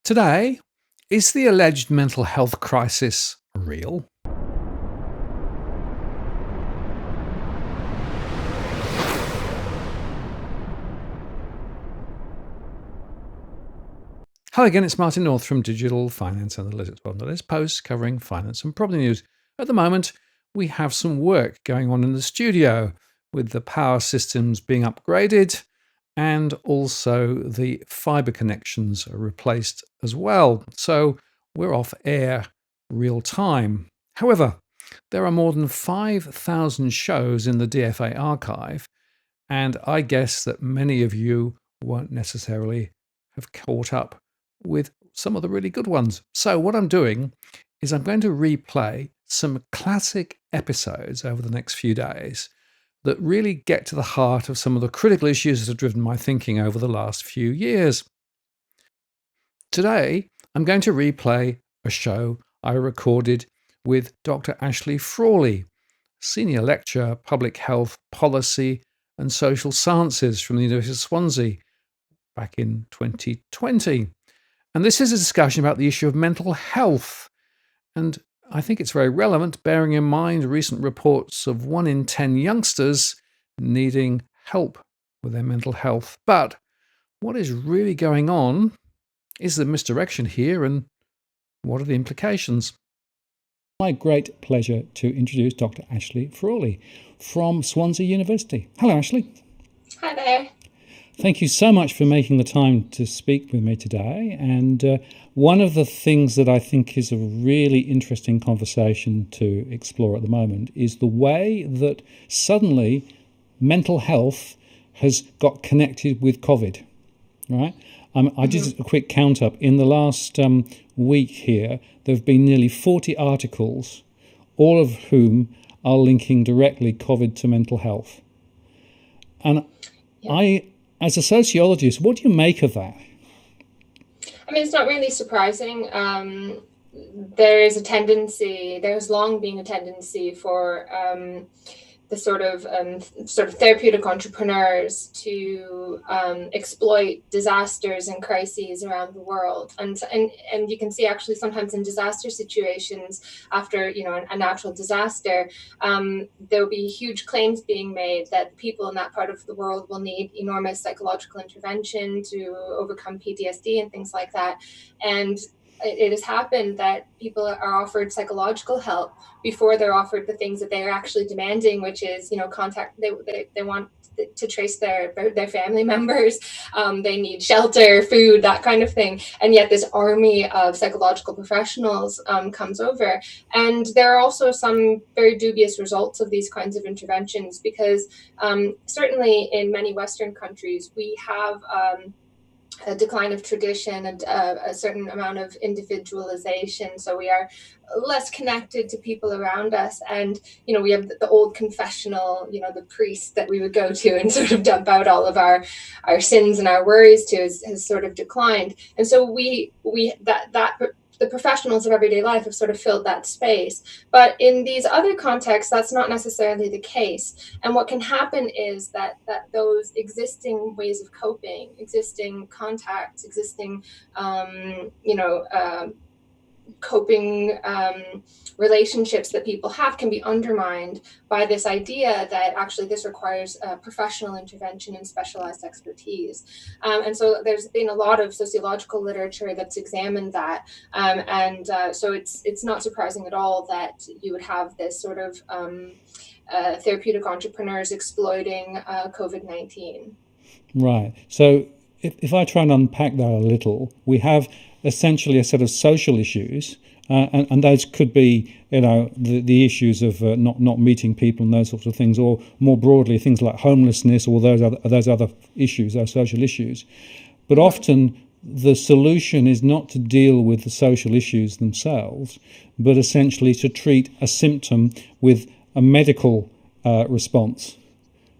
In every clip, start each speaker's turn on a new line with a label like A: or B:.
A: Today, is the alleged mental health crisis real? Hi again, it's Martin North from Digital Finance Analytics. Well, this post covering finance and property news. At the moment, we have some work going on in the studio with the power systems being upgraded and also the fibre connections are replaced as well. So we're off air real time. However, there are more than 5,000 shows in the DFA archive, and I guess that many of you won't necessarily have caught up with some of the really good ones. So what I'm doing is I'm going to replay some classic episodes over the next few days that really get to the heart of some of the critical issues that have driven my thinking over the last few years. Today, I'm going to replay a show I recorded with Dr Ashley Frawley, Senior Lecturer, Public Health Policy and Social Sciences from the University of Swansea back in 2020. And this is a discussion about the issue of mental health. And I think it's very relevant, bearing in mind recent reports of 1 in 10 youngsters needing help with their mental health. But what is really going on? Is there misdirection here, and what are the implications? My great pleasure to introduce Dr. Ashley Frawley from Swansea University. Hello, Ashley.
B: Hi there.
A: Thank you so much for making the time to speak with me today. And one of the things that I think is a really interesting conversation to explore at the moment is the way that suddenly mental health has got connected with COVID, right? I did a quick count up. In the last week here, there have been nearly 40 articles, all of whom are linking directly COVID to mental health. And as a sociologist, what do you make of that?
B: I mean, it's not really surprising. There's long been a tendency for the sort of therapeutic entrepreneurs to exploit disasters and crises around the world, and you can see actually sometimes in disaster situations after a natural disaster, there will be huge claims being made that people in that part of the world will need enormous psychological intervention to overcome PTSD and things like that, and it has happened that people are offered psychological help before they're offered the things that they're actually demanding, which is, contact. They want to trace their family members. They need shelter, food, that kind of thing. And yet this army of psychological professionals comes over. And there are also some very dubious results of these kinds of interventions, because certainly in many Western countries, we have a decline of tradition and a certain amount of individualization. So we are less connected to people around us. And, we have the old confessional, the priest that we would go to and sort of dump out all of our sins and our worries to has sort of declined. And so the professionals of everyday life have sort of filled that space. But in these other contexts, that's not necessarily the case. And what can happen is that those existing ways of coping, existing contacts, existing, coping relationships that people have can be undermined by this idea that actually this requires professional intervention and specialized expertise. And so there's been a lot of sociological literature that's examined that. So it's not surprising at all that you would have this sort of therapeutic entrepreneurs exploiting COVID-19. Right. So if I try and unpack that a little, we have essentially a set of social issues, and those could be, the issues of not meeting people and those sorts of things, or more broadly things like homelessness or those other issues, those social issues. But often the solution is not to deal with the social issues themselves, but essentially to treat a symptom with a medical response.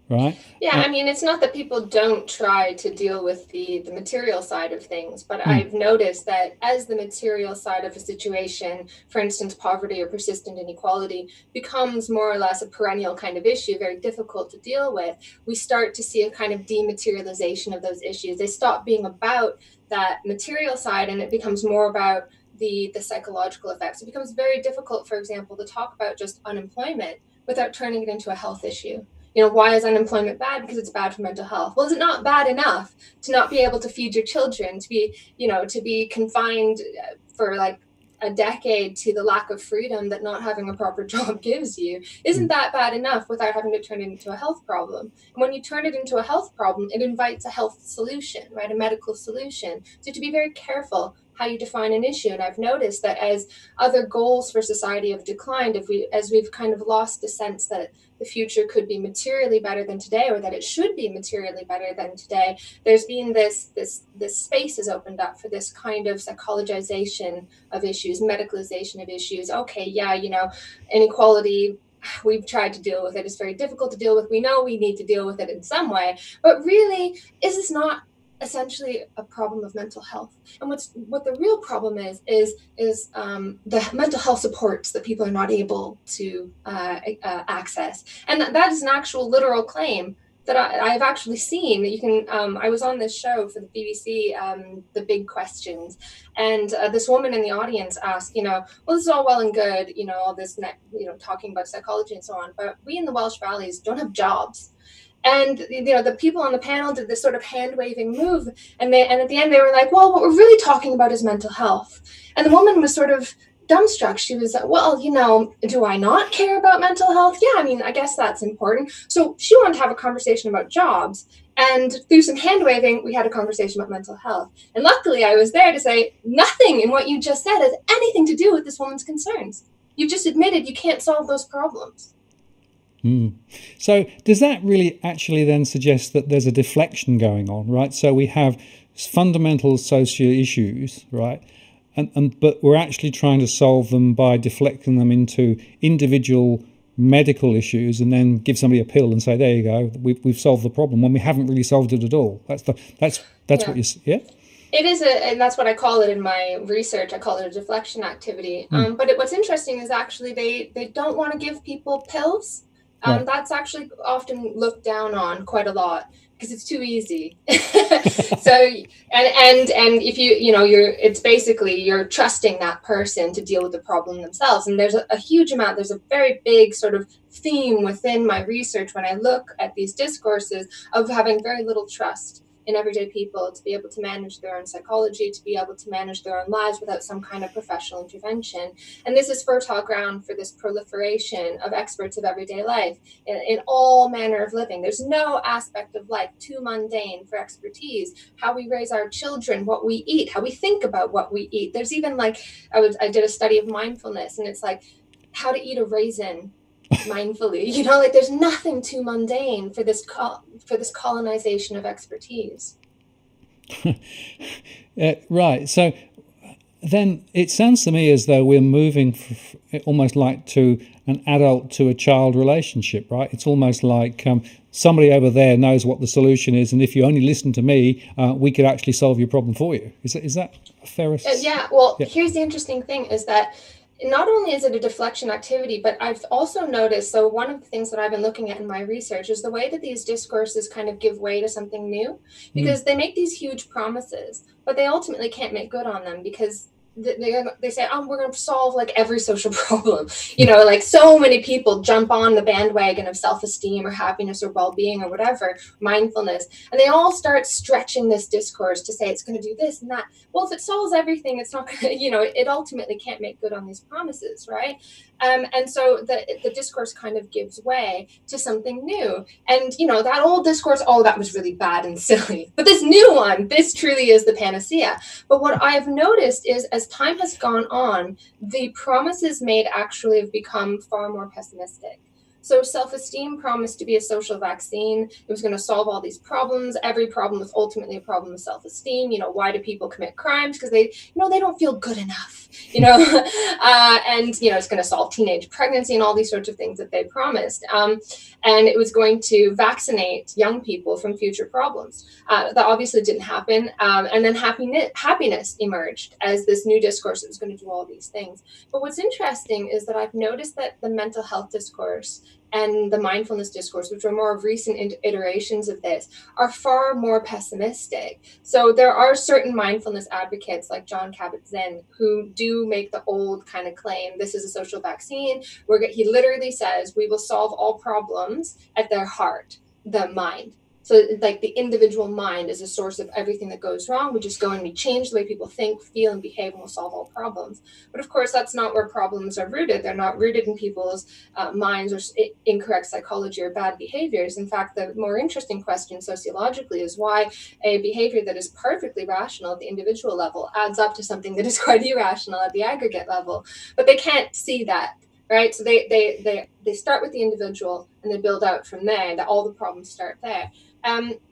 B: Right? Yeah, I mean, it's not that people don't try to deal with the material side of things, but I've noticed that as the material side of a situation, for instance, poverty or persistent inequality, becomes more or less a perennial kind of issue, very difficult to deal with, we start to see a kind of dematerialization of those issues. They stop being about that material side, and it becomes more about the psychological effects. It becomes very difficult, for example, to talk about just unemployment without turning it into a health issue. Why is unemployment bad? Because it's bad for mental health. Well, is it not bad enough to not be able to feed your children, to be confined for like a decade to the lack of freedom that not having a proper job gives you? Isn't that bad enough without having to turn it into a health problem? And when you turn it into a health problem, it invites a health solution, right? A medical solution. So you have to be very careful how you define an issue. And I've noticed that as other goals for society have declined, as we've kind of lost the sense that the future could be materially better than today, or that it should be materially better than today, there's been this space has opened up for this kind of psychologization of issues, medicalization of issues. Okay, yeah, inequality, we've tried to deal with it. It's very difficult to deal with. We know we need to deal with it in some way, but really, is this not essentially a problem of mental health? And what the real problem is the mental health supports that people are not able to access. And that is an actual literal claim that I've actually seen. That you can. I was on this show for the BBC, The Big Questions, and this woman in the audience asked, well, this is all well and good, all this, talking about psychology and so on, but we in the Welsh Valleys don't have jobs. And the people on the panel did this sort of hand-waving move, and at the end they were like, well, what we're really talking about is mental health. And the woman was sort of dumbstruck. She was like, well, do I not care about mental health? Yeah, I guess that's important. So she wanted to have a conversation about jobs, and through some hand-waving, we had a conversation about mental health. And luckily, I was there to say, nothing in what you just said has anything to do with this woman's concerns. You've just admitted you can't solve those problems.
C: So does that really actually then suggest that there's a deflection going on, right? So we have fundamental social issues, right? But we're actually trying to solve them by deflecting them into individual medical issues, and then give somebody a pill and say, there you go, we've solved the problem, when we haven't really solved it at all. That's what you yeah.
B: It is and that's what I call it in my research. I call it a deflection activity. But what's interesting is actually they don't want to give people pills. Right. That's actually often looked down on quite a lot because it's too easy. So and if it's basically you're trusting that person to deal with the problem themselves. And there's a huge amount. There's a very big sort of theme within my research when I look at these discourses of having very little trust in everyday people to be able to manage their own psychology, to be able to manage their own lives without some kind of professional intervention. And this is fertile ground for this proliferation of experts of everyday life in all manner of living. There's no aspect of life too mundane for expertise. How we raise our children, what we eat, how we think about what we eat. There's even I did a study of mindfulness, and it's like how to eat a raisin mindfully. There's nothing too mundane for this colonization of expertise.
C: Right. So then it sounds to me as though we're moving almost like to an adult to a child relationship, right? It's almost like somebody over there knows what the solution is, and if you only listen to me, we could actually solve your problem for you. Is that a fair assessment?
B: Yeah. Well, here's the interesting thing is that not only is it a deflection activity, but I've also noticed, so one of the things that I've been looking at in my research is the way that these discourses kind of give way to something new, because they make these huge promises, but they ultimately can't make good on them because they say, we're going to solve every social problem. So many people jump on the bandwagon of self-esteem or happiness or well-being or whatever, mindfulness, and they all start stretching this discourse to say it's going to do this and that. Well, if it solves everything, it's not going to, it ultimately can't make good on these promises, right? And so the discourse kind of gives way to something new. And, that old discourse, that was really bad and silly. But this new one, this truly is the panacea. But what I've noticed is as time has gone on, the promises made actually have become far more pessimistic. So self-esteem promised to be a social vaccine. It was going to solve all these problems. Every problem was ultimately a problem of self-esteem. Why do people commit crimes? Because they don't feel good enough, and, it's going to solve teenage pregnancy and all these sorts of things that they promised. And it was going to vaccinate young people from future problems. That obviously didn't happen. And then happiness emerged as this new discourse that was going to do all these things. But what's interesting is that I've noticed that the mental health discourse and the mindfulness discourse, which are more of recent iterations of this, are far more pessimistic. So there are certain mindfulness advocates like John Kabat-Zinn who do make the old kind of claim, this is a social vaccine. He literally says, we will solve all problems at their heart, the mind. So like the individual mind is a source of everything that goes wrong. We just go and we change the way people think, feel, and behave, and we'll solve all problems. But of course, that's not where problems are rooted. They're not rooted in people's minds or incorrect psychology or bad behaviors. In fact, the more interesting question sociologically is why a behavior that is perfectly rational at the individual level adds up to something that is quite irrational at the aggregate level. But they can't see that. Right, so they start with the individual and they build out from there. That all the problems start there.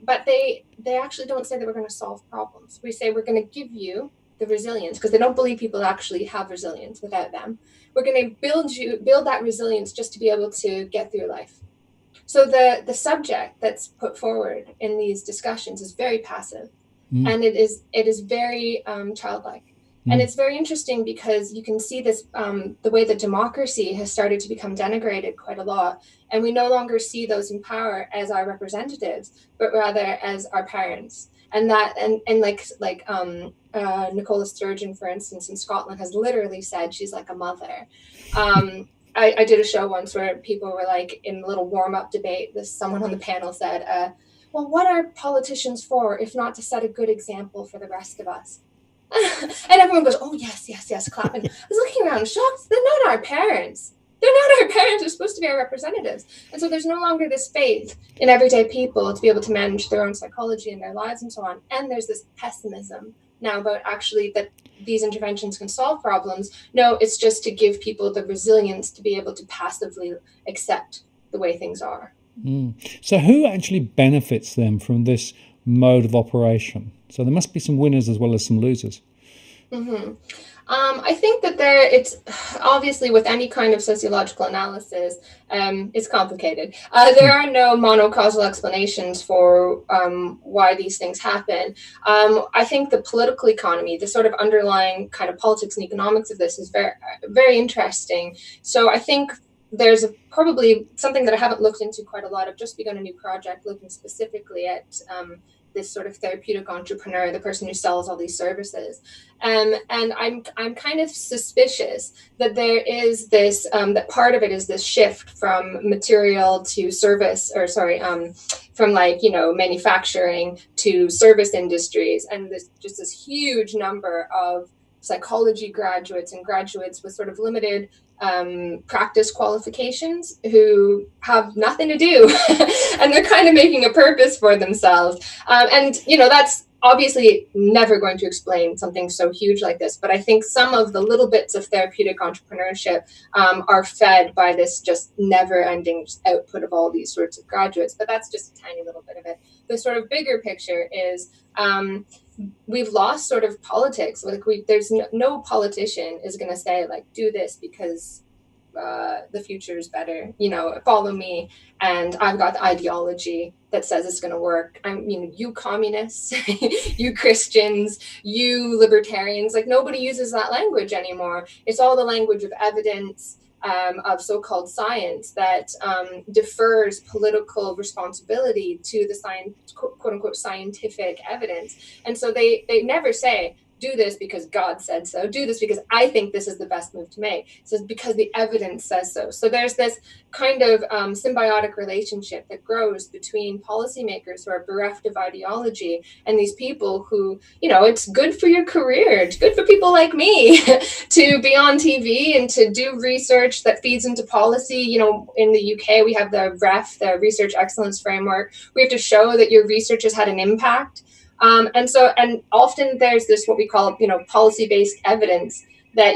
B: But they actually don't say that we're going to solve problems. We say we're going to give you the resilience, because they don't believe people actually have resilience without them. We're going to build that resilience just to be able to get through life. So the subject that's put forward in these discussions is very passive, and it is very childlike. And it's very interesting because you can see this, the way that democracy has started to become denigrated quite a lot. And we no longer see those in power as our representatives, but rather as our parents. And that, and like Nicola Sturgeon, for instance, in Scotland has literally said she's like a mother. I did a show once where people were like in a little warm-up debate. Someone on the panel said, well, what are politicians for if not to set a good example for the rest of us? And everyone goes, oh, yes, clapping. I was looking around shocked. They're not our parents. They're supposed to be our representatives. And so there's no longer this faith in everyday people to be able to manage their own psychology and their lives and so on. And there's this pessimism now about actually that these interventions can solve problems. No, it's just to give people the resilience to be able to passively accept the way things are.
C: So who actually benefits then from this mode of operation? So there must be some winners as well as some losers.
B: I think that it's obviously with any kind of sociological analysis, it's complicated. There are no monocausal explanations for why these things happen. I think the political economy, the sort of underlying kind of politics and economics of this is very, very interesting. So I think there's probably something that I haven't looked into quite a lot. I've just begun a new project looking specifically at this sort of therapeutic entrepreneur, the person who sells all these services. And I'm kind of suspicious that there is this, that part of it is this shift from material to service, from manufacturing to service industries. And this huge number of psychology graduates and graduates with sort of limited practice qualifications who have nothing to do and they're kind of making a purpose for themselves. And that's obviously never going to explain something so huge like this. But I think some of the little bits of therapeutic entrepreneurship are fed by this just never ending output of all these sorts of graduates. But that's just a tiny little bit of it. The sort of bigger picture is we've lost sort of politics. Like there's no politician is going to say like, do this because the future is better, follow me. And I've got the ideology that says it's going to work. You communists, you Christians, you libertarians, like nobody uses that language anymore. It's all the language of evidence, of so-called science that defers political responsibility to the quote unquote scientific evidence. And so they never say, do this because God said so, do this because I think this is the best move to make. It says because the evidence says so. So there's this kind of symbiotic relationship that grows between policymakers who are bereft of ideology and these people who, it's good for your career. It's good for people like me to be on TV and to do research that feeds into policy. In the UK, we have the REF, the Research Excellence Framework. We have to show that your research has had an impact. And often there's this, what we call, policy-based evidence that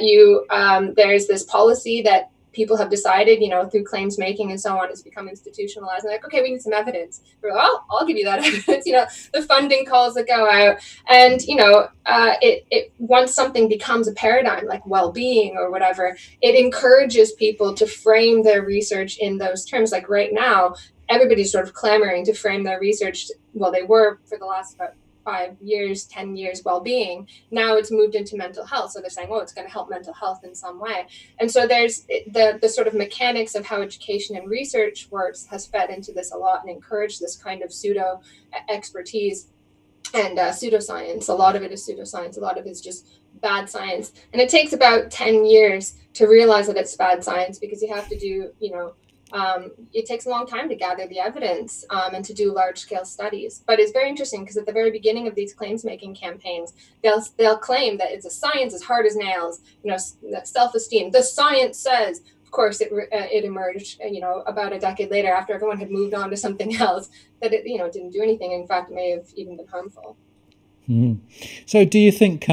B: there's this policy that people have decided, through claims making and so on, has become institutionalized. And like, okay, we need some evidence. We're like, I'll give you that evidence, the funding calls that go out. And, it once something becomes a paradigm like well-being or whatever, it encourages people to frame their research in those terms. Like right now, everybody's sort of clamoring to frame their research. Well, they were for the last about 5 years, 10 years well-being. Now it's moved into mental health. So they're saying, oh, it's going to help mental health in some way. And so there's the sort of mechanics of how education and research works has fed into this a lot and encouraged this kind of pseudo expertise and pseudoscience. A lot of it is pseudoscience. A lot of it is just bad science. And it takes about 10 years to realize that it's bad science, because you have to do, it takes a long time to gather the evidence and to do large scale studies. But it's very interesting because at the very beginning of these claims making campaigns, they'll claim that it's a science as hard as nails, self-esteem. The science says. Of course, it emerged, about a decade later, after everyone had moved on to something else, that it, didn't do anything. In fact, it may have even been harmful.
C: So do you think,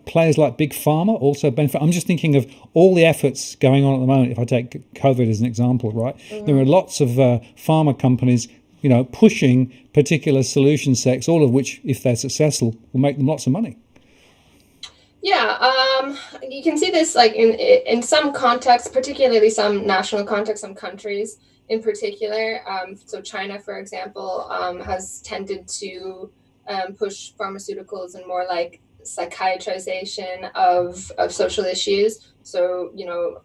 C: players like Big Pharma also benefit? I'm just thinking of all the efforts going on at the moment. If I take COVID as an example, right? Mm-hmm. There are lots of pharma companies, pushing particular solution sets, all of which, if they're successful, will make them lots of money.
B: Yeah, you can see this like in some contexts, particularly some national contexts, some countries in particular. So China, for example, has tended to push pharmaceuticals and more like psychiatrization of social issues. So,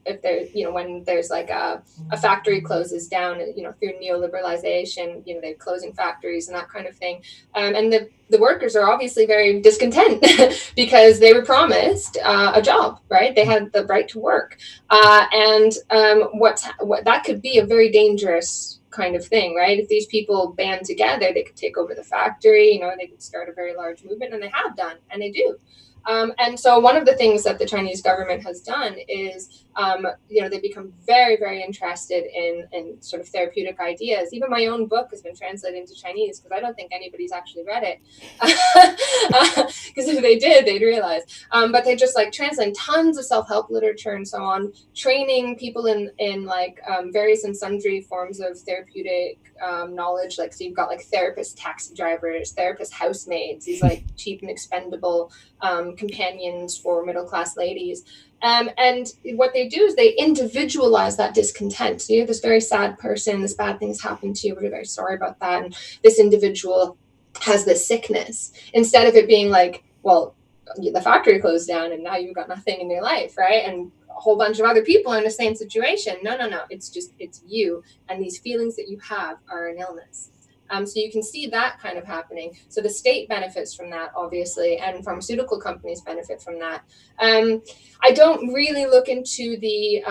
B: if there, when there's like a factory closes down, through neoliberalization, they're closing factories and that kind of thing. And the workers are obviously very discontent because they were promised a job, right? They had the right to work. And what that could be a very dangerous kind of thing, right? If these people band together, they could take over the factory, they could start a very large movement, and they have done, and they do. And so one of the things that the Chinese government has done is, they become very, very interested in sort of therapeutic ideas. Even my own book has been translated into Chinese because I don't think anybody's actually read it. Because if they did, they'd realize. But they just like translating tons of self-help literature and so on, training people in like various and sundry forms of therapeutic knowledge. Like, so you've got like therapist taxi drivers, therapist housemaids, these like cheap and expendable companions for middle-class ladies. And what they do is they individualize that discontent. So you have this very sad person, this bad thing's happened to you, we're very sorry about that. And this individual has this sickness. Instead of it being like, well, the factory closed down and now you've got nothing in your life, right? And a whole bunch of other people are in the same situation. No. It's you. And these feelings that you have are an illness. So you can see that kind of happening. So the state benefits from that, obviously, and pharmaceutical companies benefit from that. I don't really look into the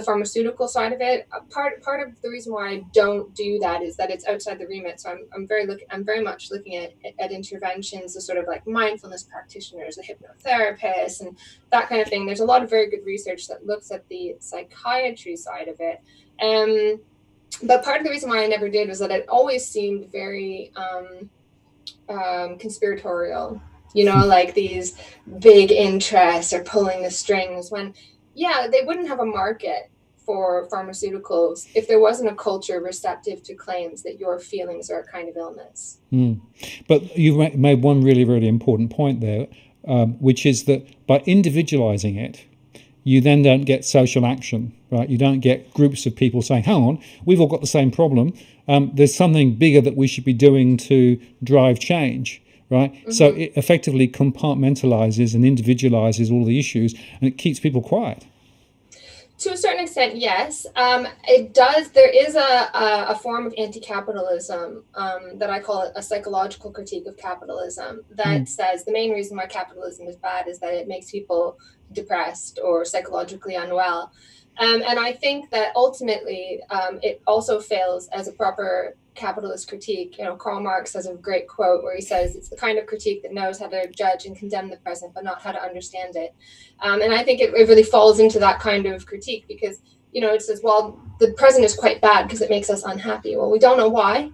B: pharmaceutical side of it. Part of the reason why I don't do that is that it's outside the remit. So I'm very much looking at interventions, the sort of like mindfulness practitioners, the hypnotherapists, and that kind of thing. There's a lot of very good research that looks at the psychiatry side of it. But part of the reason why I never did was that it always seemed very conspiratorial, like these big interests are pulling the strings when, they wouldn't have a market for pharmaceuticals if there wasn't a culture receptive to claims that your feelings are a kind of illness.
C: But you made one really, really important point there, which is that by individualizing it, you then don't get social action, right? You don't get groups of people saying, hang on, we've all got the same problem. There's something bigger that we should be doing to drive change, right? Mm-hmm. So it effectively compartmentalizes and individualizes all the issues, and it keeps people quiet.
B: To a certain extent, yes. It does. There is a form of anti-capitalism that I call a psychological critique of capitalism that says the main reason why capitalism is bad is that it makes people depressed or psychologically unwell. And I think that ultimately it also fails as a proper capitalist critique. Karl Marx has a great quote where he says it's the kind of critique that knows how to judge and condemn the present, but not how to understand it. And I think it really falls into that kind of critique because, it says, well, the present is quite bad because it makes us unhappy. Well, we don't know why.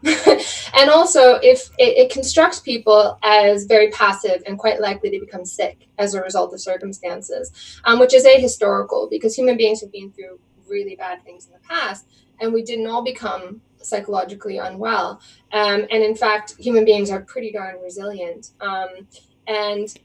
B: And also, if it constructs people as very passive and quite likely to become sick as a result of circumstances, which is ahistorical because human beings have been through really bad things in the past, and we didn't all become psychologically unwell. And in fact, human beings are pretty darn resilient. And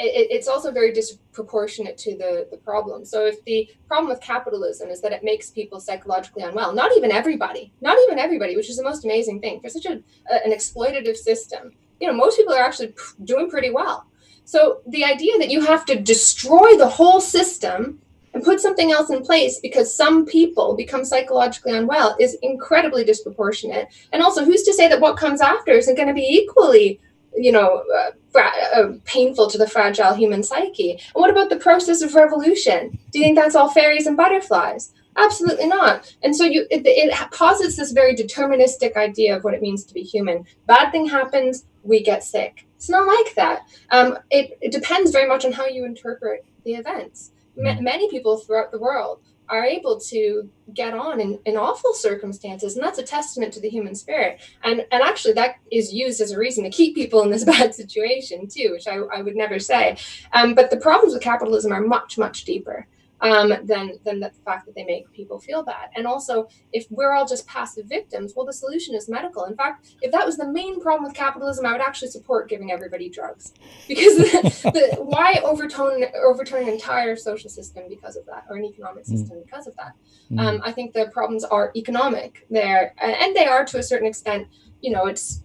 B: it's also very disproportionate to the problem. So if the problem with capitalism is that it makes people psychologically unwell, not even everybody, which is the most amazing thing. For such an exploitative system, most people are actually doing pretty well. So the idea that you have to destroy the whole system and put something else in place because some people become psychologically unwell is incredibly disproportionate. And also, who's to say that what comes after isn't going to be equally, painful to the fragile human psyche? And what about the process of revolution? Do you think that's all fairies and butterflies? Absolutely not. And so it posits this very deterministic idea of what it means to be human. Bad thing happens, we get sick. It's not like that. It depends very much on how you interpret the events. Many people throughout the world are able to get on in awful circumstances, and that's a testament to the human spirit. And actually, that is used as a reason to keep people in this bad situation too, which I would never say. But the problems with capitalism are much, much deeper than the fact that they make people feel bad. And also, if we're all just passive victims, well, the solution is medical. In fact, if that was the main problem with capitalism, I would actually support giving everybody drugs, because why overturn an entire social system because of that, or an economic system because of that? I think the problems are economic there, and they are to a certain extent. It's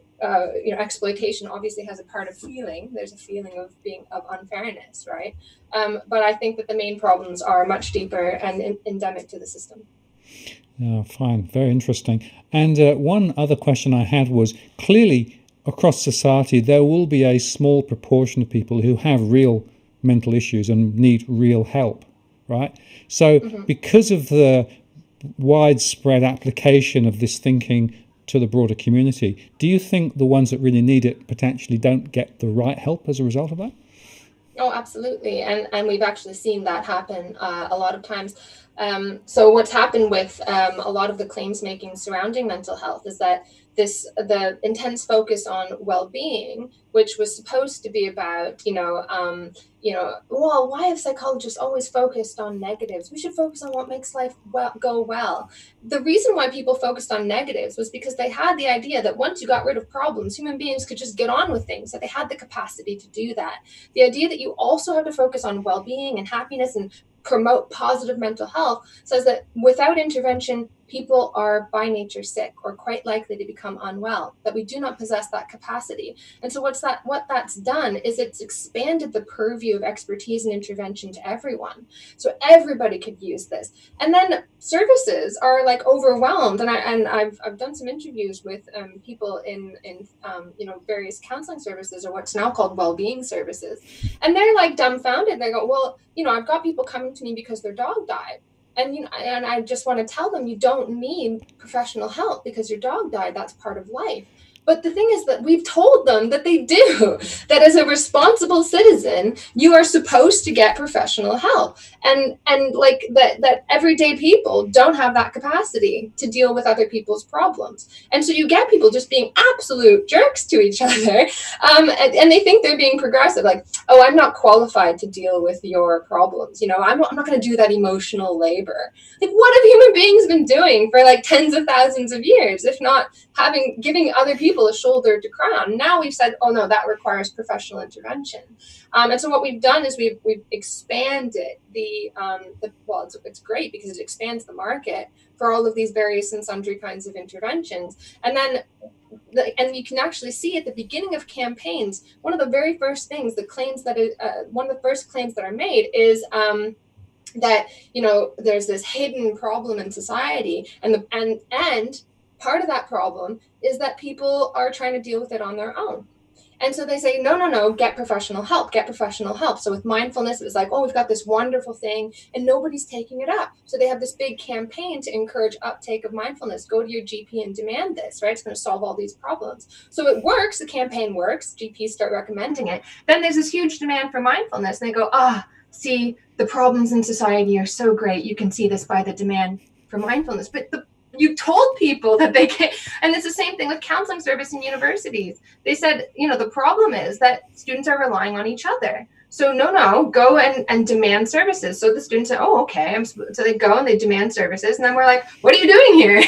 B: exploitation obviously has a part of feeling. There's a feeling of unfairness, right? But I think that the main problems are much deeper and endemic to the system.
C: Yeah, fine. Very interesting. And one other question I had was, clearly across society, there will be a small proportion of people who have real mental issues and need real help, right? So because of the widespread application of this thinking to the broader community, do you think the ones that really need it potentially don't get the right help as a result of that?
B: Oh, absolutely. And we've actually seen that happen a lot of times. So what's happened with a lot of the claims making surrounding mental health is that the intense focus on well-being, which was supposed to be about, well, why have psychologists always focused on negatives? We should focus on what makes life go well. The reason why people focused on negatives was because they had the idea that once you got rid of problems, human beings could just get on with things, that they had the capacity to do that. The idea that you also have to focus on well-being and happiness and promote positive mental health says that without intervention, people are by nature sick or quite likely to become unwell, that we do not possess that capacity. And so what that's done is it's expanded the purview of expertise and intervention to everyone. So everybody could use this. And then services are like overwhelmed. And I've done some interviews with people in various counseling services, or what's now called well-being services. And they're like dumbfounded. They go, well, I've got people coming to me because their dog died. And I just want to tell them, you don't need professional help because your dog died. That's part of life. But the thing is that we've told them that they do, that as a responsible citizen, you are supposed to get professional help. And like that everyday people don't have that capacity to deal with other people's problems. And so you get people just being absolute jerks to each other. And they think they're being progressive, like, oh, I'm not qualified to deal with your problems. I'm not going to do that emotional labor. Like, what have human beings been doing for like tens of thousands of years, if not giving other people a shoulder to cry on? Now we've said, oh no, that requires professional intervention. And so what we've done is we've expanded it's great because it expands the market for all of these various and sundry kinds of interventions. And then you can actually see at the beginning of campaigns, one of the very first things, one of the first claims that are made is that there's this hidden problem in society, and part of that problem is that people are trying to deal with it on their own. And so they say, no, get professional help. So with mindfulness, it was like, oh, we've got this wonderful thing and nobody's taking it up. So they have this big campaign to encourage uptake of mindfulness. Go to your GP and demand this, right? It's going to solve all these problems. So it works. The campaign works. GPs start recommending it. Then there's this huge demand for mindfulness. And they go, see, the problems in society are so great. You can see this by the demand for mindfulness. But you told people that they can't. And it's the same thing with counseling service in universities. They said, the problem is that students are relying on each other. So no, go and demand services. So the students say, oh, okay. So they go and they demand services. And then we're like, what are you doing here?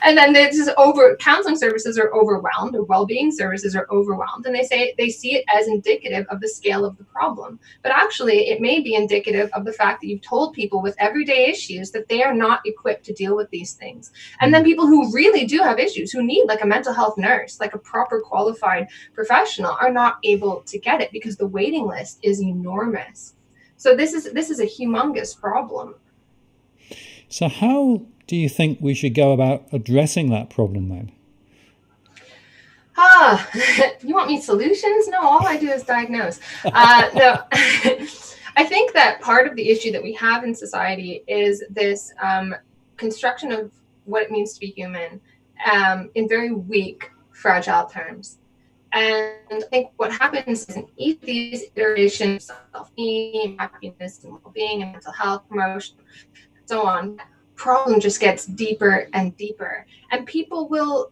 B: And then they just counseling services are overwhelmed, or well-being services are overwhelmed. And they see it as indicative of the scale of the problem. But actually, it may be indicative of the fact that you've told people with everyday issues that they are not equipped to deal with these things. And then people who really do have issues, who need like a mental health nurse, like a proper qualified professional, are not able to get it because the waiting list is enormous. So this is a humongous problem.
C: So how do you think we should go about addressing that problem then?
B: You want me solutions? No, all I do is diagnose. No, I think that part of the issue that we have in society is this construction of what it means to be human in very weak, fragile terms. And I think what happens is in each of these iterations of self-esteem, happiness, and well-being, and mental health promotion, so on, problem just gets deeper and deeper. And people will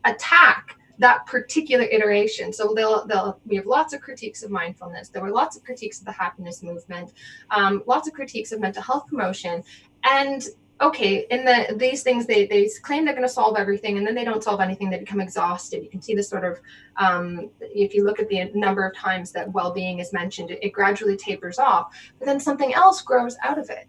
B: attack that particular iteration. So we have lots of critiques of mindfulness. There were lots of critiques of the happiness movement, lots of critiques of mental health promotion. And okay, in these things, they claim they're going to solve everything, and then they don't solve anything. They become exhausted. You can see this sort of, if you look at the number of times that well-being is mentioned, it gradually tapers off, but then something else grows out of it.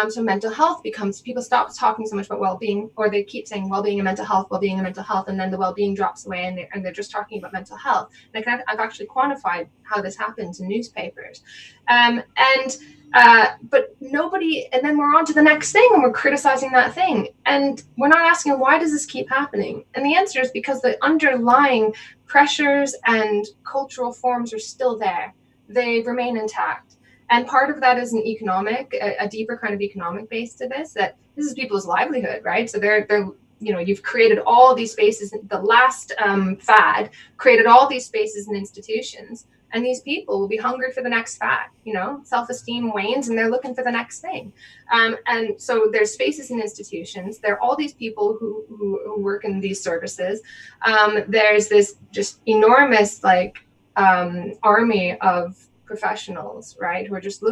B: So mental health becomes, people stop talking so much about well-being, or they keep saying well-being and mental health, well-being and mental health, and then the well-being drops away, and they're just talking about mental health. And I've actually quantified how this happens in newspapers. But nobody, and then we're on to the next thing, and we're criticizing that thing, and we're not asking, why does this keep happening? And the answer is because the underlying pressures and cultural forms are still there. They remain intact. And part of that is an economic, a deeper kind of economic base to this, that this is people's livelihood, right? So they're you've created all these spaces. The last fad created all these spaces and institutions, and these people will be hungry for the next fad. Self-esteem wanes, and they're looking for the next thing. And so there's spaces and institutions. There are all these people who work in these services. There's this just enormous army of professionals, right, who are just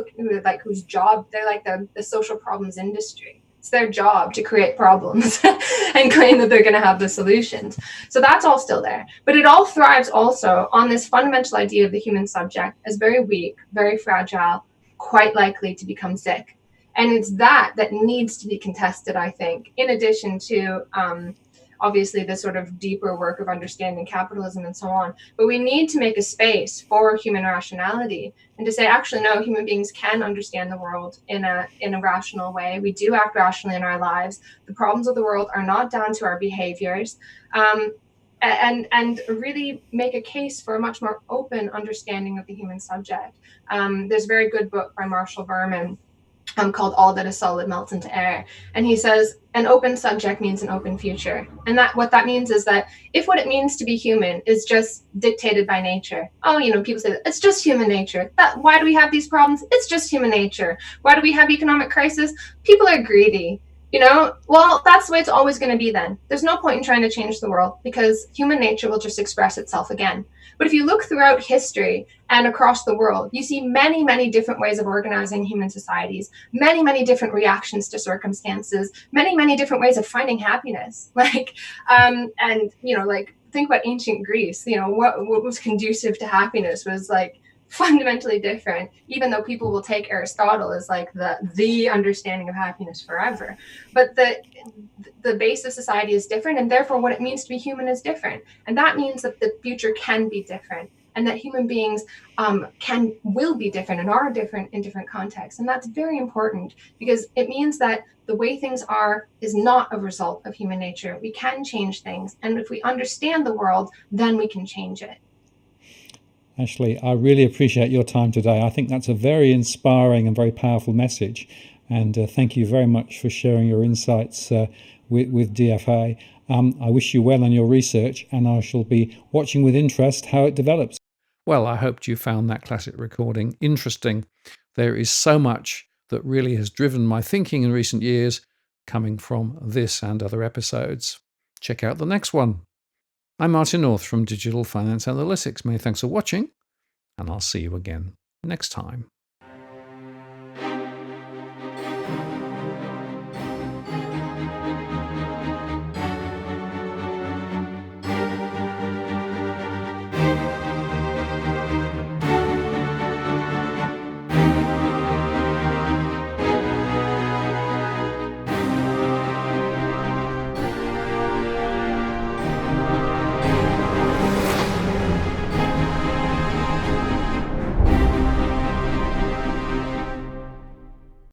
B: whose job, they're like the social problems industry. It's their job to create problems and claim that they're going to have the solutions. So that's all still there. But it all thrives also on this fundamental idea of the human subject as very weak, very fragile, quite likely to become sick. And it's that needs to be contested, I think, in addition to obviously the sort of deeper work of understanding capitalism and so on. But we need to make a space for human rationality and to say, actually, no, human beings can understand the world in a rational way. We do act rationally in our lives. The problems of the world are not down to our behaviors. And really make a case for a much more open understanding of the human subject. There's a very good book by Marshall Berman called All That Is Solid Melts into Air. And he says, an open subject means an open future. And what that means is that if what it means to be human is just dictated by nature, people say, it's just human nature. Why do we have these problems? It's just human nature. Why do we have economic crisis? People are greedy. Well, that's the way it's always going to be then. There's no point in trying to change the world because human nature will just express itself again. But if you look throughout history and across the world, you see many, many different ways of organizing human societies, many, many different reactions to circumstances, many, many different ways of finding happiness. Think about ancient Greece. What was conducive to happiness was fundamentally different, even though people will take Aristotle as the understanding of happiness forever. But the base of society is different, and therefore what it means to be human is different. And that means that the future can be different, and that human beings will be different and are different in different contexts. And that's very important because it means that the way things are is not a result of human nature. We can change things, and if we understand the world, then we can change it.
C: Ashley, I really appreciate your time today. I think that's a very inspiring and very powerful message. And thank you very much for sharing your insights with DFA. I wish you well on your research, and I shall be watching with interest how it develops.
A: Well, I hoped you found that classic recording interesting. There is so much that really has driven my thinking in recent years coming from this and other episodes. Check out the next one. I'm Martin North from Digital Finance Analytics. Many thanks for watching, and I'll see you again next time.